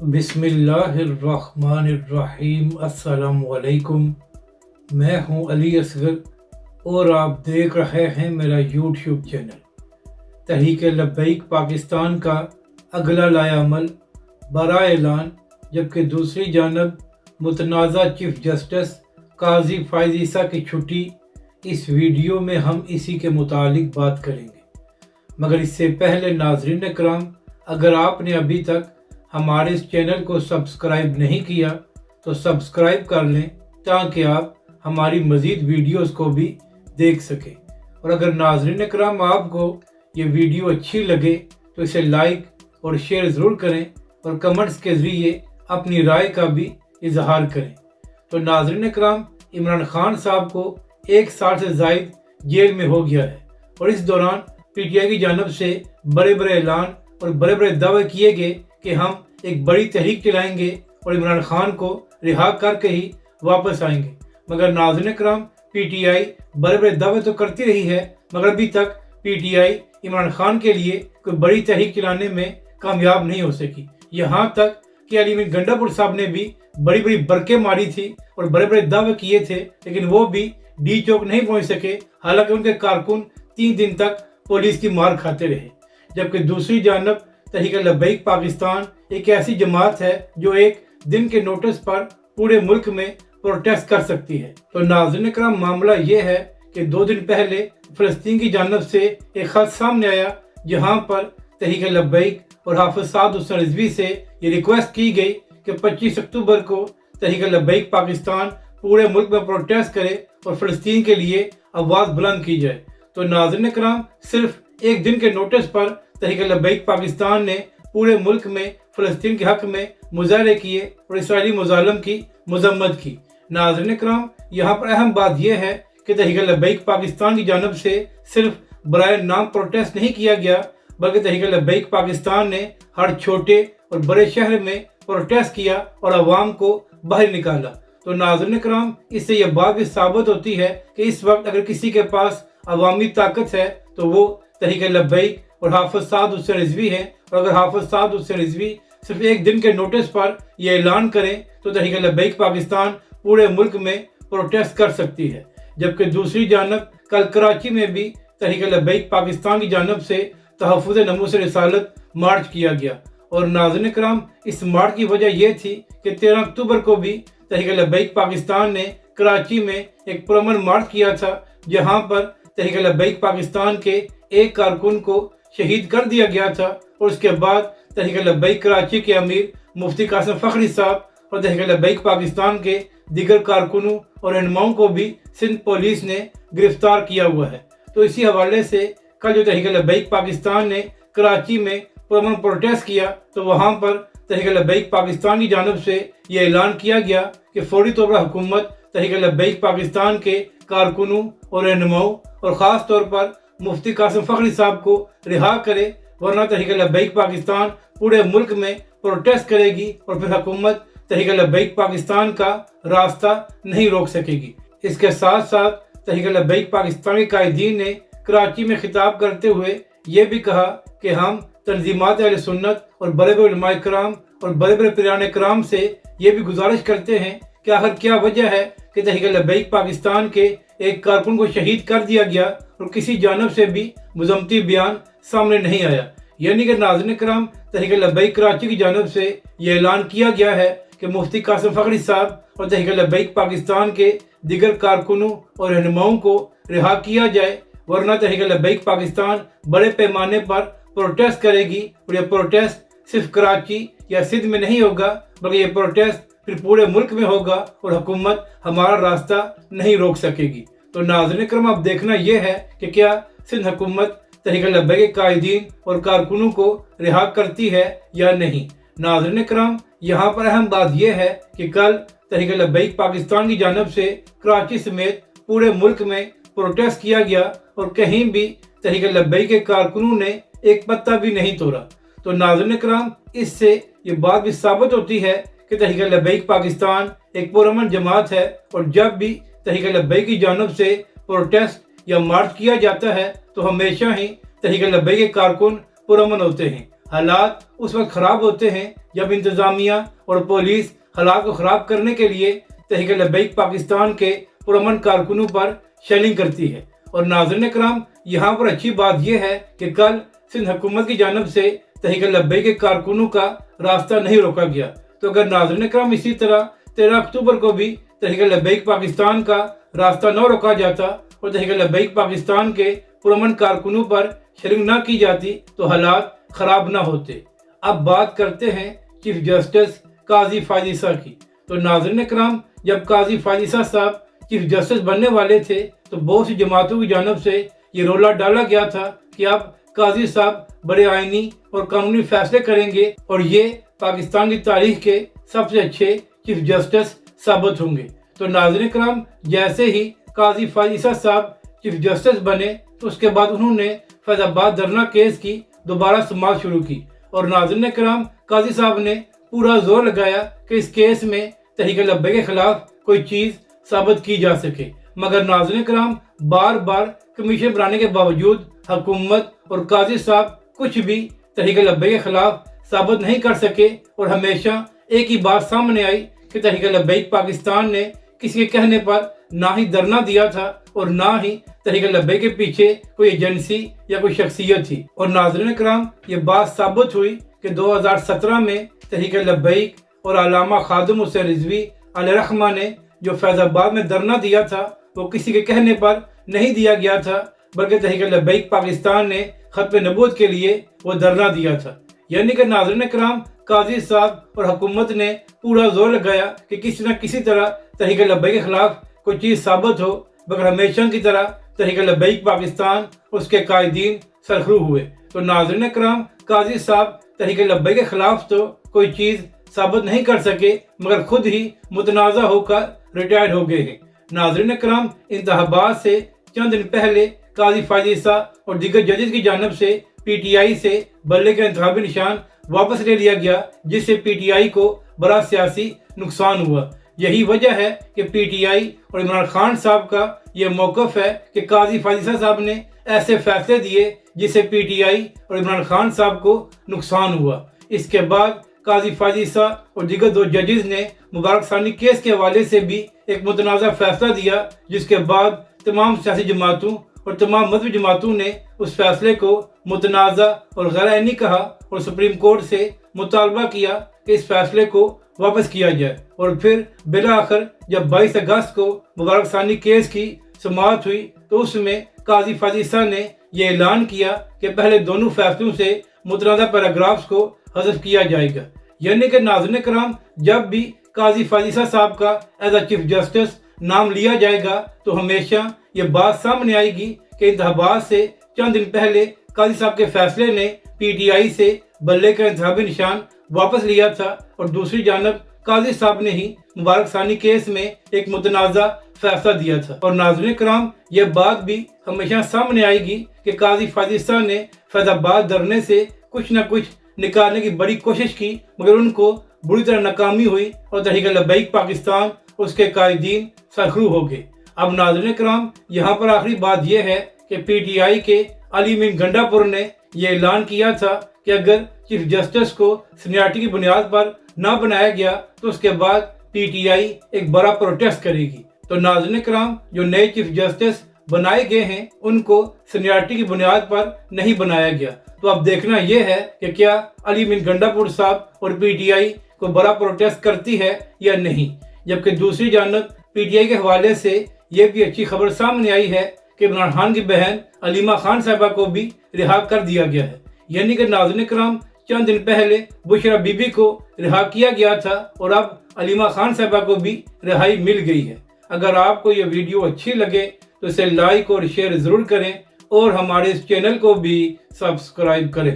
बिस्मिल्लाहिर्रहमानिर्रहीम। अस्सलाम वालेकुम। मैं हूं अली असगर और आप देख रहे हैं मेरा यूट्यूब चैनल। तहरीक लब्बैक पाकिस्तान का अगला लाएअमल बरा ऐलान, जबकि दूसरी जानब मुतनाज़ा चीफ जस्टिस काजी फ़ाइज़ ईसा की छुट्टी। इस वीडियो में हम इसी के मुतालिक बात करेंगे, मगर इससे पहले नाज़रीन कराम, अगर आपने अभी तक हमारे इस चैनल को सब्सक्राइब नहीं किया तो सब्सक्राइब कर लें ताकि आप हमारी मज़ीद वीडियोस को भी देख सकें। और अगर नाज़रीन कराम आपको ये वीडियो अच्छी लगे तो इसे लाइक और शेयर ज़रूर करें और कमेंट्स के ज़रिए अपनी राय का भी इजहार करें। तो नाज़रीन कराम, इमरान खान साहब को 1 साल से ज़ायद जेल में हो गया है और इस दौरान पीटीआई की जानब से बड़े बड़े ऐलान और बड़े बड़े दावे किए गए कि हम एक बड़ी तहरीक चलाएंगे और इमरान खान को रिहा करके ही वापस आएंगे। मगर नाज़रीन कराम, पीटीआई बड़े बड़े दावे तो करती रही है, मगर अभी तक पीटीआई इमरान खान के लिए कोई बड़ी तहरीक चलाने में कामयाब नहीं हो सकी। यहाँ तक कि अली मीर गंडापुर साहब ने भी बड़ी बड़ी बरकें मारी थी और बड़े बड़े दावे किए थे, लेकिन वो भी डी चौक नहीं पहुंच सके। हालांकि उनके कारकुन 3 दिन तक पुलिस की मार खाते रहे। जबकि दूसरी जानब तहरीक लब्बैक पाकिस्तान एक ऐसी जमात है जो एक दिन के नोटिस पर पूरे मुल्क में प्रोटेस्ट कर सकती है। तो नाज़रीन कराम, मामला ये है कि 2 दिन पहले फ़लस्तीन की जानब से एक ख़त सामने आया, जहां पर तहरीक लब्बैक और हाफ़िज़ साद हुसैन रिज़वी से ये रिक्वेस्ट की गई कि 25 अक्टूबर को तहरीक लब्बैक पाकिस्तान पूरे मुल्क में प्रोटेस्ट करे और फ़लस्तीन के लिए आवाज़ बुलंद की जाए। तो नाज़रीन कराम, सिर्फ एक दिन के नोटिस पर तहरीक लब्बैक पाकिस्तान ने पूरे मुल्क में फ़लस्तीन के हक़ में मुज़ाहरे किए और इसराइली मुज़ालिम की मज़म्मत की। नाज़रीन कराम, यहाँ पर अहम बात यह है कि तहरीक लब्बैक पाकिस्तान की जानब से सिर्फ बराए नाम प्रोटेस्ट नहीं किया गया, बल्कि तहरीक लब्बैक पाकिस्तान ने हर छोटे और बड़े शहर में प्रोटेस्ट किया और आवाम को बाहर निकाला। तो नाज़रीन कराम, इससे यह बात भी साबित होती है कि इस वक्त अगर किसी के पास अवामी ताकत है तो वो तहरीक लब्बैक और हाफ़िज़ साद हुसैन रिज़वी हैं। और अगर हाफ़िज़ साद हुसैन रिज़वी सिर्फ एक दिन के नोटिस पर यह ऐलान करें तो तहरीक लब्बैक पाकिस्तान पूरे मुल्क में प्रोटेस्ट कर सकती है। जबकि दूसरी जानब कल कराची में भी तहरीक लब्बैक पाकिस्तान की जानब से तहफ़्फ़ुज़ नमूस रिसालत मार्च किया गया। और नाज़रीन कराम, इस मार्च की वजह यह थी कि 13 अक्टूबर को भी तहरीक लब्बैक पाकिस्तान ने कराची में एक पुरअमन मार्च किया था, जहाँ पर तहरीक लब्बैक पाकिस्तान के एक कारकुन को शहीद कर दिया गया था। और उसके बाद तहरीक लब्बैक कराची के अमीर मुफ्ती कासिम फ़खरी साहब और तहरीक लब्बैक पाकिस्तान के दीगर कारकुनों और रहनुमाओं को भी सिंध पुलिस ने गिरफ्तार किया हुआ है। तो इसी हवाले से कल जो तहरीक लब्बैक पाकिस्तान ने कराची में पुरअमन प्रोटेस्ट किया, तो वहाँ पर तहरीक लब्बैक पाकिस्तान की जानब से ये ऐलान किया गया कि फौरी तौर पर हुकूमत तहरीक लब्बैक पाकिस्तान के कारकुनों और रहनुमाओं और ख़ास तौर पर मुफ्ती कासिम फ़खरी साहब को रिहा करे, वरना तहरीक लब्बैक पाकिस्तान पूरे मुल्क में प्रोटेस्ट करेगी और फिर हुकूमत तहरीक लब्बैक पाकिस्तान का रास्ता नहीं रोक सकेगी। इसके साथ साथ तहरीक लब्बैक पाकिस्तान के कायदीन ने कराची में खिताब करते हुए ये भी कहा कि हम तंजीमात अहले सुन्नत और बड़े बड़े उलमा कराम और बड़े बड़े पिराने कराम से ये भी गुजारिश करते हैं कि आखिर क्या वजह है कि तहरीक लब्बैक पाकिस्तान के एक कारकुन को शहीद कर दिया गया और किसी जानब से भी मज़म्मती बयान सामने नहीं आया। यानी कि नाज़रीन कराम, तहरीक लब्बैक कराची की जानब से ये ऐलान किया गया है कि मुफ्ती कासिम फ़खरी साहब और तहरीक लब्बैक पाकिस्तान के दीगर कारकुनों और रहनुमाओं को रिहा किया जाए, वरना तहरीक लब्बैक पाकिस्तान बड़े पैमाने पर प्रोटेस्ट करेगी। और यह प्रोटेस्ट सिर्फ कराची या सिंध में नहीं होगा, बल्कि यह प्रोटेस्ट फिर पूरे मुल्क में होगा और हुकूमत हमारा रास्ता नहीं रोक सकेगी। तो नाज़रीन कराम, अब देखना यह है कि क्या सिंध हुकूमत तहरीक लब्बैक के कायदीन और कारकुनों को रिहा करती है या नहीं। नाज़रीन कराम, यहाँ पर अहम बात यह है कि कल तहरीक लब्बैक पाकिस्तान की जानब से कराची समेत पूरे मुल्क में प्रोटेस्ट किया गया और कहीं भी तहरीक लब्बैक के कारकुनों ने एक पत्ता भी नहीं तोड़ा। तो नाज़रीन कराम, इससे ये बात भी साबित होती है कि तहरीक लब्बैक पाकिस्तान एक पुरअमन जमात है और जब भी तहरीक लब्बैक की जानब से प्रोटेस्ट या मार्च किया जाता है तो हमेशा ही तहरीक लब्बैक के कारकुन पुरअमन होते हैं। حالات اس وقت خراب ہوتے ہیں جب انتظامیہ اور پولیس حالات کو خراب کرنے کے لیے تحریک لبیک پاکستان کے پرامن کارکنوں پر شیلنگ کرتی ہے۔ اور ناظرین کرام، یہاں پر اچھی بات یہ ہے کہ کل سندھ حکومت کی جانب سے تحریک لبیک کے کارکنوں کا راستہ نہیں روکا گیا، تو اگر ناظرین کرام اسی طرح 13 اکتوبر کو بھی تحریک لبیک پاکستان کا راستہ نہ روکا جاتا اور تحریک لبیک پاکستان کے پرامن کارکنوں پر شیلنگ نہ کی جاتی تو حالات خراب نہ ہوتے۔ اب بات کرتے ہیں چیف جسٹس قاضی فائز عیسیٰ کی۔ تو ناظرین کرام، جب قاضی فائز عیسیٰ صاحب چیف جسٹس بننے والے تھے تو بہت سی جماعتوں کی جانب سے یہ رولا ڈالا گیا تھا کہ اب قاضی صاحب بڑے آئینی اور قانونی فیصلے کریں گے اور یہ پاکستان کی تاریخ کے سب سے اچھے چیف جسٹس ثابت ہوں گے۔ تو ناظرین کرام، جیسے ہی قاضی فائز عیسیٰ صاحب چیف جسٹس بنے تو اس کے بعد انہوں نے فیض آباد دھرنا کیس کی دوبارہ سماعت شروع کی، اور ناظرین کرام، قاضی صاحب نے پورا زور لگایا کہ اس کیس میں تحریک لبیک کے خلاف کوئی چیز ثابت کی جا سکے، مگر ناظرین کرام بار بار کمیشن بنانے کے باوجود حکومت اور قاضی صاحب کچھ بھی تحریک لبیک کے خلاف ثابت نہیں کر سکے، اور ہمیشہ ایک ہی بات سامنے آئی کہ تحریک لبیک پاکستان نے کسی کے کہنے پر نہ ہی دھرنا دیا تھا اور نہ ہی تحریک لبیک کے پیچھے کوئی ایجنسی یا کوئی شخصیت تھی۔ اور ناظرین کرام، یہ بات ثابت ہوئی کہ 2017 میں تحریک لبیک اور علامہ خادم حسین رضوی علیہ رحمہ نے جو فیض آباد میں دھرنا دیا تھا وہ کسی کے کہنے پر نہیں دیا گیا تھا، بلکہ تحریک لبیک پاکستان نے ختم نبوت کے لیے وہ دھرنا دیا تھا۔ یعنی کہ ناظرین کرام، قاضی صاحب اور حکومت نے پورا زور لگایا کہ کسی نہ کسی طرح تحریک لبیک کے خلاف کوئی چیز ثابت ہو، مگر ہمیشہ کی طرح تحریک لبیک پاکستان اس کے قائدین سرخرو ہوئے۔ تو ناظرین کرام، قاضی صاحب تحریک لبیک کے خلاف تو کوئی چیز ثابت نہیں کر سکے، مگر خود ہی متنازع ہو کر ریٹائر ہو گئے ہیں۔ ناظرین کرام، انتخابات سے چند دن پہلے قاضی فائز عیسیٰ اور دیگر ججز کی جانب سے پی ٹی آئی سے بلے کا انتخابی نشان واپس لے لیا گیا، جس سے پی ٹی آئی کو بڑا سیاسی نقصان ہوا۔ یہی وجہ ہے کہ پی ٹی آئی اور عمران خان صاحب کا یہ موقف ہے کہ قاضی فائز عیسیٰ صاحب نے ایسے فیصلے دیے جس سے پی ٹی آئی اور عمران خان صاحب کو نقصان ہوا۔ اس کے بعد قاضی فائز عیسیٰ اور دیگر 2 ججز نے مبارک ثانی کیس کے حوالے سے بھی ایک متنازع فیصلہ دیا، جس کے بعد تمام سیاسی جماعتوں اور تمام مذہبی جماعتوں نے اس فیصلے کو متنازع اور غیر آئینی کہا اور سپریم کورٹ سے مطالبہ کیا کہ اس فیصلے کو واپس کیا جائے۔ اور پھر بالآخر جب 22 اگست کو مبارک ثانی کیس کی سماعت ہوئی تو اس میں قاضی فائز عیسیٰ نے یہ اعلان کیا کہ پہلے دونوں فیصلوں سے متنازع پیراگرافز کو حذف کیا جائے گا۔ یعنی کہ ناظرین کرام، جب بھی قاضی فائز عیسیٰ صاحب کا ایز اے چیف جسٹس نام لیا جائے گا تو ہمیشہ یہ بات سامنے آئے گی کہ انتخابات سے چند دن پہلے قاضی صاحب کے فیصلے نے پی ٹی آئی سے بلے کا انتخابی نشان واپس لیا تھا، اور دوسری جانب قاضی صاحب نے ہی مبارک ثانی کیس میں ایک متنازع فیصلہ دیا تھا۔ اور ناظرین کرام، یہ بات بھی ہمیشہ سامنے آئے گی کہ قاضی فائز عیسیٰ نے فیض آباد دھرنے سے کچھ نہ کچھ نکالنے کی بڑی کوشش کی، مگر ان کو بری طرح ناکامی ہوئی اور تحریک لبیک پاکستان اس کے قائدین سرخرو ہو گئے۔ اب ناظرین کرام، یہاں پر آخری بات یہ ہے کہ پی ٹی آئی کے علی امین گنڈا پور نے یہ اعلان کیا تھا کہ اگر چیف جسٹس کو سینیارٹی کی بنیاد پر نہ بنایا گیا تو اس کے بعد پی ٹی آئی ایک بڑا پروٹیسٹ کرے گی۔ تو ناظرین کرام، جو نئے چیف جسٹس بنائے گئے ہیں ان کو سینیارٹی کی بنیاد پر نہیں بنایا گیا۔ تو اب دیکھنا یہ ہے کہ کیا علی امین گنڈا پور صاحب اور پی ٹی آئی کو بڑا پروٹیسٹ کرتی ہے یا نہیں۔ جبکہ دوسری جانب پی ٹی آئی کے حوالے سے یہ بھی اچھی خبر سامنے آئی ہے کہ عمران خان کی بہن علیمہ خان صاحبہ کو بھی رہا کر دیا گیا ہے۔ یعنی کہ ناظرین کرام، چند دن پہلے بشرا بی بی کو رہا کیا گیا تھا اور اب علیمہ خان صاحبہ کو بھی رہائی مل گئی ہے۔ اگر آپ کو یہ ویڈیو اچھی لگے تو اسے لائک اور شیئر ضرور کریں اور ہمارے اس چینل کو بھی سبسکرائب کریں۔